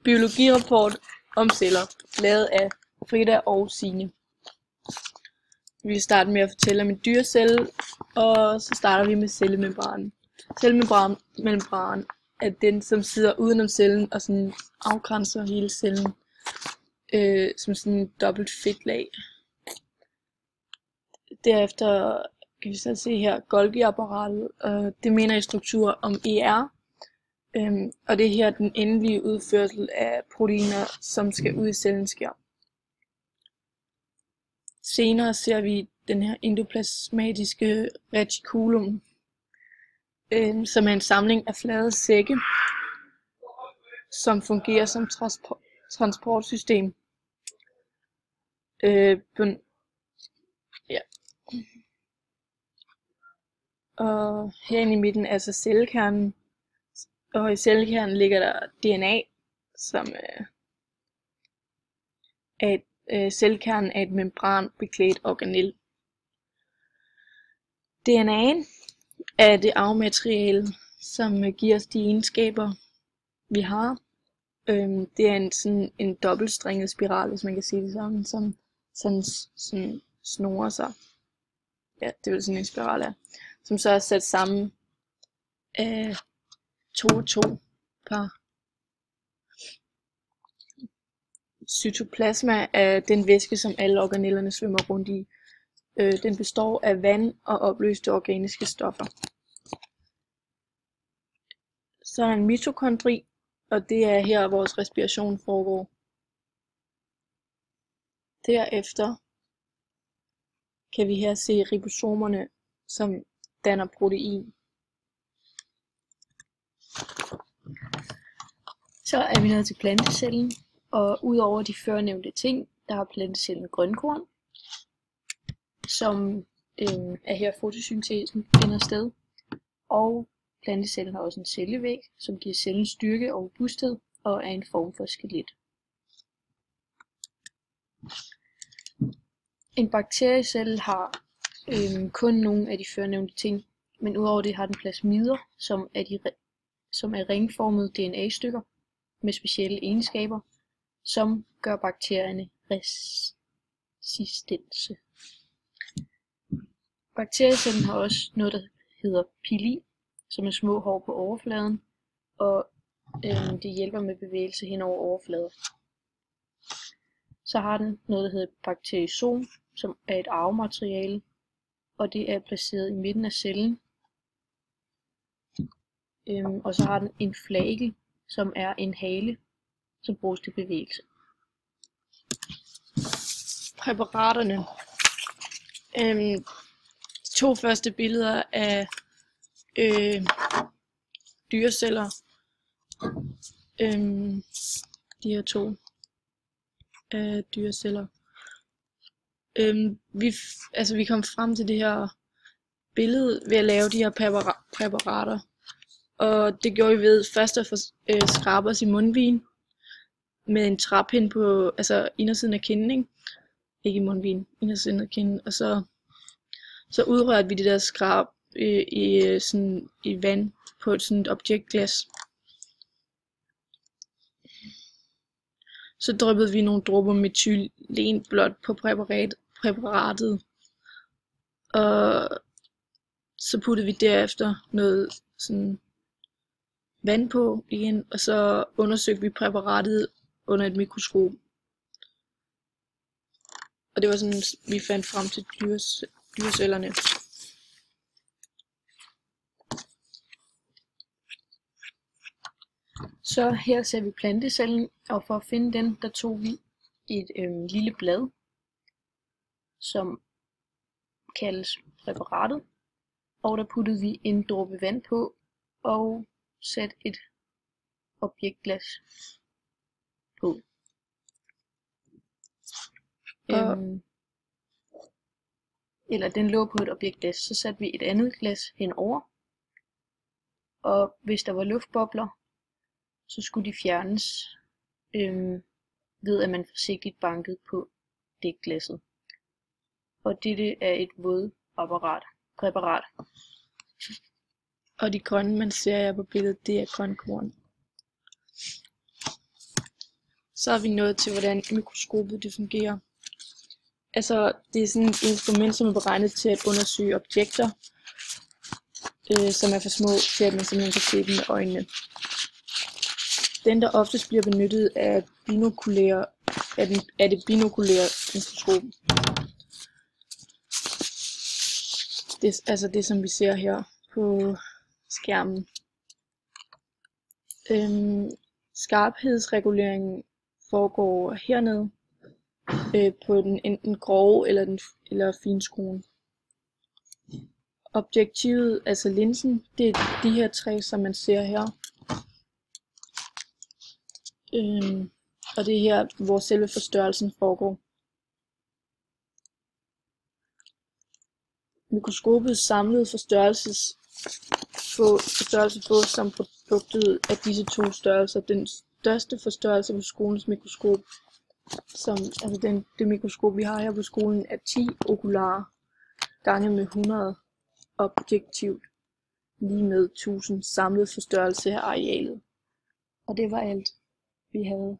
Biologirapport om celler, lavet af Frida og Signe. Vi starter med at fortælle om en dyrecelle, og så starter vi med cellemembranen. Cellemembran er den, som sidder udenom cellen og sådan afgrænser hele cellen som sådan en dobbelt fedtlag. Derefter kan vi så se her Golgi-apparatet, og det mener i struktur om ER. Og det er her den endelige udførsel af proteiner, som skal ud i cellen sker. Senere ser vi den her endoplasmatiske reticulum, som er en samling af flade sække, som fungerer som transportsystem. Og herinde i midten er så cellekernen, og i cellekernen ligger der DNA, som cellekernen er et membranbeklædt organel. DNA'en er det arvemateriale, som giver os de egenskaber, vi har. Det er sådan en dobbeltstrenget spiral, hvis man kan sige det sådan, som sådan snorer sig. Ja, det er vel sådan en spiral er. Som så er sat sammen af 2 og 2 par. Cytoplasma er den væske, som alle organellerne svømmer rundt i. Den består af vand og opløste organiske stoffer. Så er der en mitokondri, og det er her, vores respiration foregår. Derefter kan vi her se ribosomerne, som danner protein. Så er vi nået til plantecellen, og udover de førnævnte ting, der har plantecellen grønkorn, som er her fotosyntesen finder sted. Og plantecellen har også en cellevæg, som giver cellen styrke og robusthed og er en form for skelet. En bakteriecelle har kun nogle af de førnævnte ting, men udover det har den plasmider, som er ringformede DNA-stykker med specielle egenskaber, som gør bakterierne resistente. Bakteriecellen har også noget, der hedder pili, som er små hår på overfladen, og det hjælper med bevægelse hen over overfladen. Så har den noget, der hedder bakteriosom, som er et arvemateriale, og det er placeret i midten af cellen. Og så har den en flagel, som er en hale, som bruges til bevægelse. Præparaterne. De 2 første billeder af dyreceller. De her 2 dyreceller. Vi kom frem til det her billede ved at lave de her præparater. Og det gjorde vi ved først at skrabe os i mundvigen med en trappind på indersiden af kinden, ikke i mundvigen, indersiden af kinden, og så udrørte vi det der skrab i vand på sådan et objektglas. Så dryppede vi nogle dråber metylenblåt på præparatet, og så puttede vi derefter noget sådan vand på igen, og så undersøgte vi præparatet under et mikroskop. Og det var sådan, vi fandt frem til dyrecellerne. Så her ser vi plantecellen, og for at finde den, der tog vi et lille blad, som kaldes præparatet, og der puttede vi en dråbe vand på, og satte et objektglas på. Eller den lå på et objektglas, så satte vi et andet glas henover, og hvis der var luftbobler, så skulle de fjernes ved at man forsigtigt bankede på dækglasset. Og dette er et vådpræparat. Og de grønne, man ser her på billedet, det er grønkorn. Så er vi nået til, hvordan mikroskopet det fungerer. Altså, det er sådan et instrument, som er beregnet til at undersøge objekter, som er for små til, at man simpelthen kan se dem med øjnene. Den, der oftest bliver benyttet, er det binokulære mikroskop. Det er altså det, som vi ser her på skærmen. Skarphedsreguleringen foregår hernede på den enten grove eller finskruen. Objektivet, altså linsen, det er de her tre, som man ser her. Og det er her, hvor selve forstørrelsen foregår. Mikroskopets samlede forstørrelse fås som produktet af disse to størrelser. Den største forstørrelse på skolens mikroskop, det mikroskop vi har her på skolen, er 10 okularer gange med 100 objektivt, lige med 1000 samlet forstørrelse af arealet. Og det var alt, vi havde.